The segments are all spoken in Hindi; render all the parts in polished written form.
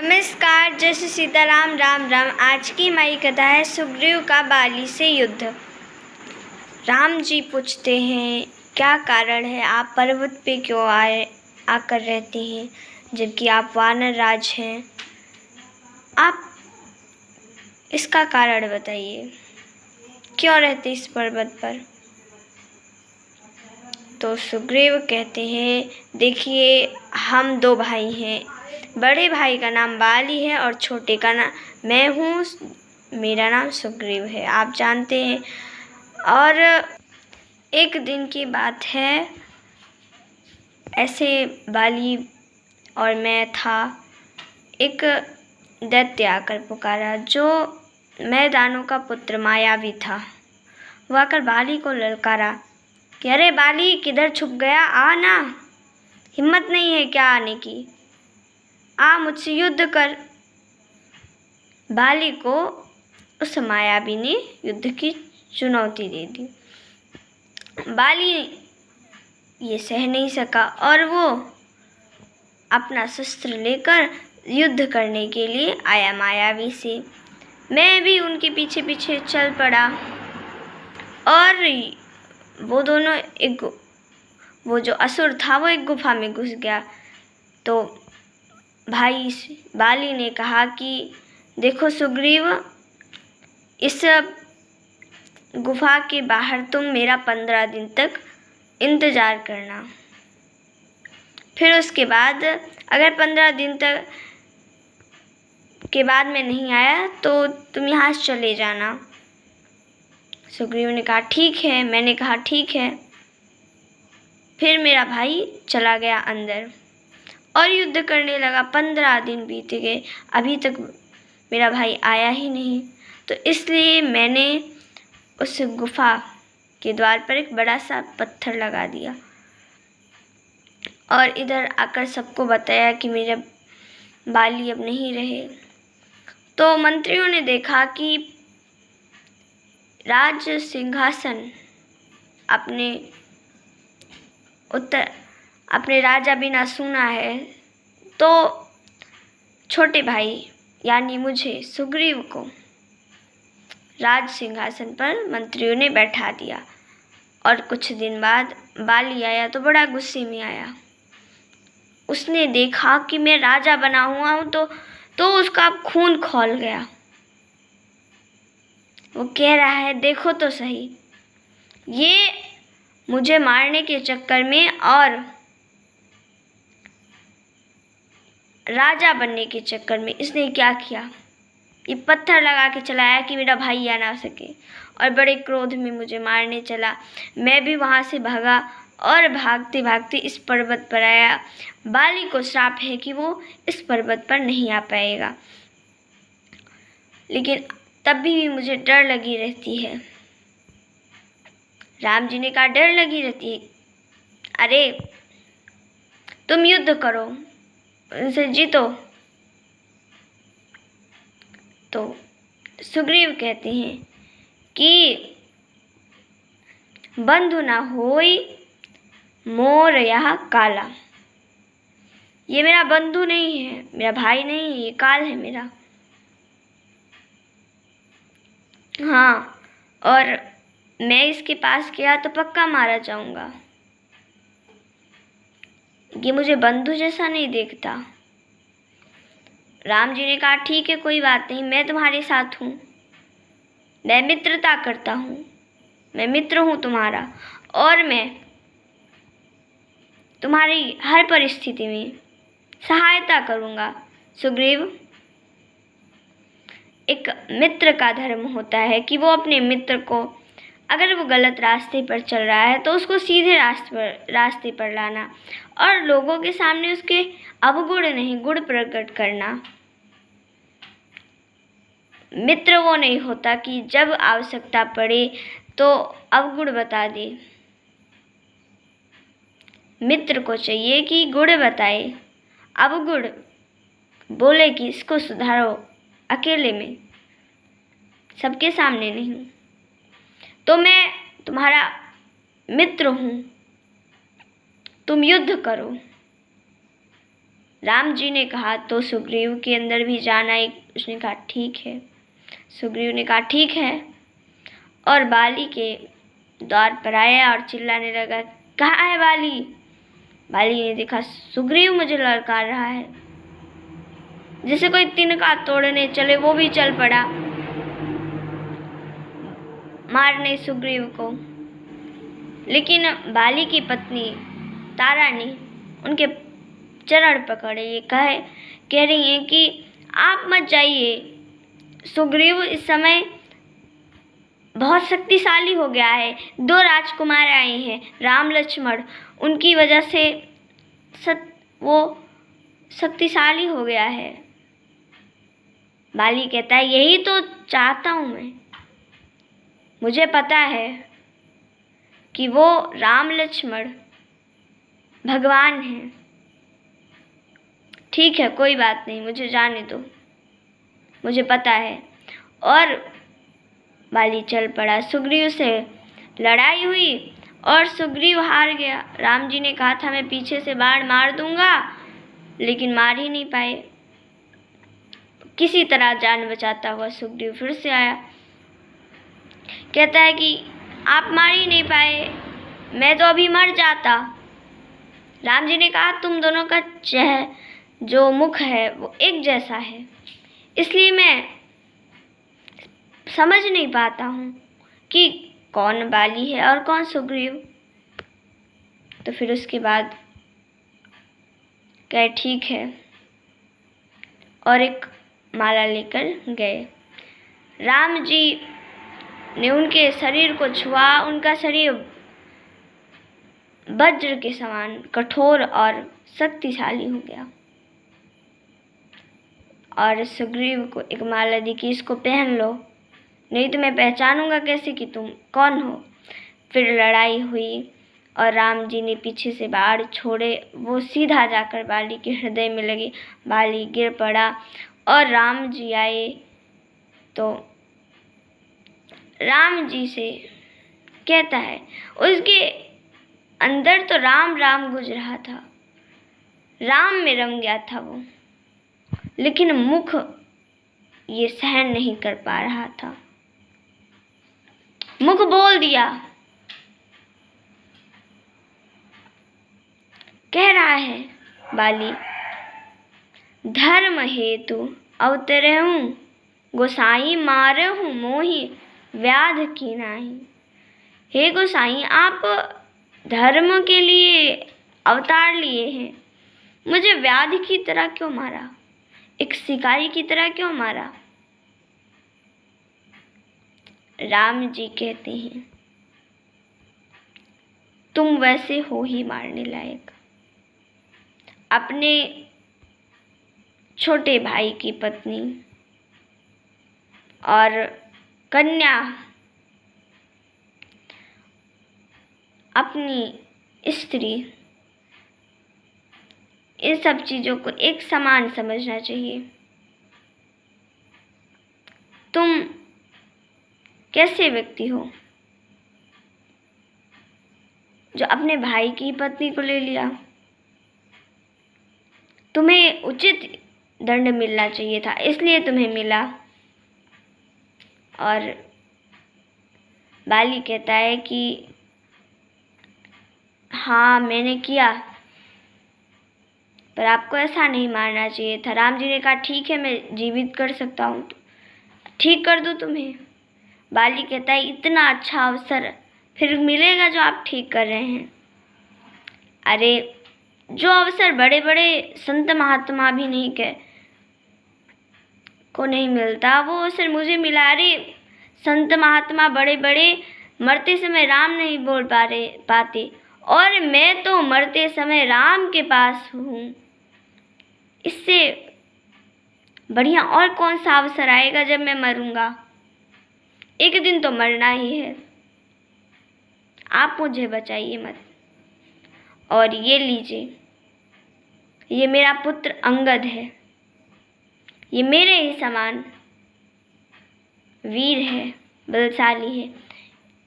नमस्कार, जय श्री सीताराम। राम राम। आज की हमारी कथा है सुग्रीव का बाली से युद्ध। राम जी पूछते हैं, क्या कारण है आप पर्वत पे क्यों आकर रहते हैं, जबकि आप वानर राज हैं। आप इसका कारण बताइए, क्यों रहते इस पर्वत पर। तो सुग्रीव कहते हैं, देखिए हम दो भाई हैं। बड़े भाई का नाम बाली है और छोटे का नाम मैं हूँ, मेरा नाम सुग्रीव है, आप जानते हैं। और एक दिन की बात है, ऐसे बाली और मैं था, एक दैत्य आकर पुकारा जो मैदानों का पुत्र मायावी था। वह आकर बाली को ललकारा कि अरे बाली, किधर छुप गया, आ ना, हिम्मत नहीं है क्या आने की, आ मुझसे युद्ध कर। बाली को उस मायावी ने युद्ध की चुनौती दे दी। बाली ये सह नहीं सका और वो अपना शस्त्र लेकर युद्ध करने के लिए आया मायावी से। मैं भी उनके पीछे पीछे चल पड़ा और वो दोनों वो जो असुर था वो एक गुफा में घुस गया। तो भाई बाली ने कहा कि देखो सुग्रीव, इस गुफा के बाहर तुम मेरा 15 दिन तक इंतज़ार करना, फिर उसके बाद अगर 15 दिन तक के बाद मैं नहीं आया तो तुम यहाँ से चले जाना। सुग्रीव ने कहा ठीक है। मैंने कहा ठीक है। फिर मेरा भाई चला गया अंदर और युद्ध करने लगा। 15 दिन बीत गए, अभी तक मेरा भाई आया ही नहीं। तो इसलिए मैंने उस गुफा के द्वार पर एक बड़ा सा पत्थर लगा दिया और इधर आकर सबको बताया कि मेरे बाली अब नहीं रहे। तो मंत्रियों ने देखा कि राज सिंहासन अपने राजा बिना सूना है, तो छोटे भाई यानी मुझे सुग्रीव को राज सिंहासन पर मंत्रियों ने बैठा दिया। और कुछ दिन बाद बाली आया तो बड़ा गुस्से में आया। उसने देखा कि मैं राजा बना हुआ हूँ तो उसका खून खौल गया। वो कह रहा है, देखो तो सही, ये मुझे मारने के चक्कर में और राजा बनने के चक्कर में इसने क्या किया, ये पत्थर लगा के चलाया कि मेरा भाई आ ना सके, और बड़े क्रोध में मुझे मारने चला। मैं भी वहाँ से भागा और भागते भागते इस पर्वत पर आया। बाली को श्राप है कि वो इस पर्वत पर नहीं आ पाएगा, लेकिन तब भी मुझे डर लगी रहती है। राम जी ने कहा, डर लगी रहती है? अरे तुम युद्ध करो, उनसे जीतो। तो सुग्रीव कहते हैं कि बंधु ना होई मोर यह काला। ये मेरा बंधु नहीं है, मेरा भाई नहीं है, ये काल है मेरा। हाँ, और मैं इसके पास गया तो पक्का मारा जाऊंगा। ये मुझे बंधु जैसा नहीं देखता। राम जी ने कहा, ठीक है, कोई बात नहीं, मैं तुम्हारे साथ हूँ, मैं मित्रता करता हूँ, मैं मित्र हूँ तुम्हारा, और मैं तुम्हारी हर परिस्थिति में सहायता करूँगा। सुग्रीव, एक मित्र का धर्म होता है कि वो अपने मित्र को, अगर वो गलत रास्ते पर चल रहा है तो उसको सीधे रास्ते पर लाना, और लोगों के सामने उसके अवगुण नहीं, गुण प्रकट करना। मित्र वो नहीं होता कि जब आवश्यकता पड़े तो अवगुण बता दे। मित्र को चाहिए कि गुण बताए, अवगुण बोले कि इसको सुधारो, अकेले में, सबके सामने नहीं। तो मैं तुम्हारा मित्र हूँ, तुम युद्ध करो, राम जी ने कहा तो सुग्रीव के अंदर भी जान आई। उसने कहा ठीक है। सुग्रीव ने कहा ठीक है, और बाली के द्वार पर आया और चिल्लाने लगा, कहाँ है बाली? बाली ने देखा सुग्रीव मुझे ललकार रहा है। जैसे कोई तिनका तोड़ने चले वो भी चल पड़ा मारने सुग्रीव को। लेकिन बाली की पत्नी तारा ने उनके चरण पकड़े, ये कह रही हैं कि आप मत जाइए, सुग्रीव इस समय बहुत शक्तिशाली हो गया है। 2 राजकुमार आए हैं, राम लक्ष्मण, उनकी वजह से वो शक्तिशाली हो गया है। बाली कहता है यही तो चाहता हूँ मैं। मुझे पता है कि वो राम लक्ष्मण भगवान हैं। ठीक है, कोई बात नहीं, मुझे जाने दो, मुझे पता है। और बाली चल पड़ा। सुग्रीव से लड़ाई हुई और सुग्रीव हार गया। राम जी ने कहा था मैं पीछे से बाण मार दूंगा, लेकिन मार ही नहीं पाए। किसी तरह जान बचाता हुआ सुग्रीव फिर से आया। कहता है कि आप मार ही नहीं पाए, मैं तो अभी मर जाता। राम जी ने कहा तुम दोनों का जो मुख है वो एक जैसा है, इसलिए मैं समझ नहीं पाता हूँ कि कौन बाली है और कौन सुग्रीव। तो फिर उसके बाद कहे ठीक है, और एक माला लेकर गए। राम जी ने उनके शरीर को छुआ। उनका शरीर वज्र के समान कठोर और शक्तिशाली हो गया। और सुग्रीव को एक माला दी कि इसको पहन लो, नहीं तो मैं पहचानूंगा कैसे कि तुम कौन हो। फिर लड़ाई हुई और राम जी ने पीछे से बाण छोड़े, वो सीधा जाकर बाली के हृदय में लगे। बाली गिर पड़ा और राम जी आए तो राम जी से कहता है, उसके अंदर तो राम राम गुज रहा था, राम में रम गया था वो, लेकिन मुख ये सहन नहीं कर पा रहा था। मुख बोल दिया, कह रहा है बाली, धर्म हेतु अवतरहूँ, गोसाई मारहूँ मोहि व्याध की नाही। हे गोसाई, आप धर्म के लिए अवतार लिए हैं, मुझे व्याध की तरह क्यों मारा, एक शिकारी की तरह क्यों मारा? राम जी कहते हैं तुम वैसे हो ही मारने लायक। अपने छोटे भाई की पत्नी और कन्या, अपनी स्त्री, इन सब चीज़ों को एक समान समझना चाहिए। तुम कैसे व्यक्ति हो जो अपने भाई की पत्नी को ले लिया? तुम्हें उचित दंड मिलना चाहिए था, इसलिए तुम्हें मिला। और बाली कहता है कि हाँ मैंने किया, पर आपको ऐसा नहीं मारना चाहिए था। राम जी ने कहा ठीक है, मैं जीवित कर सकता हूँ, ठीक कर दूँ तुम्हें। बाली कहता है इतना अच्छा अवसर फिर मिलेगा जो आप ठीक कर रहे हैं? अरे जो अवसर बड़े बड़े संत महात्मा भी नहीं को नहीं मिलता, वो अवसर मुझे मिला। अरे संत महात्मा बड़े बड़े मरते समय राम नहीं बोल पाते, और मैं तो मरते समय राम के पास हूँ। इससे बढ़िया और कौन सा अवसर आएगा जब मैं मरूंगा? एक दिन तो मरना ही है, आप मुझे बचाइए मत। और ये लीजिए, ये मेरा पुत्र अंगद है, ये मेरे ही समान वीर है, बलशाली है,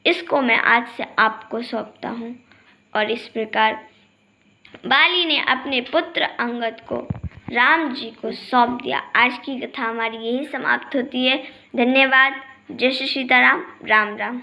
इसको मैं आज से आपको सौंपता हूँ। और इस प्रकार बाली ने अपने पुत्र अंगद को राम जी को सौंप दिया। आज की कथा हमारी यही समाप्त होती है। धन्यवाद। जय श्री सीताराम। राम राम।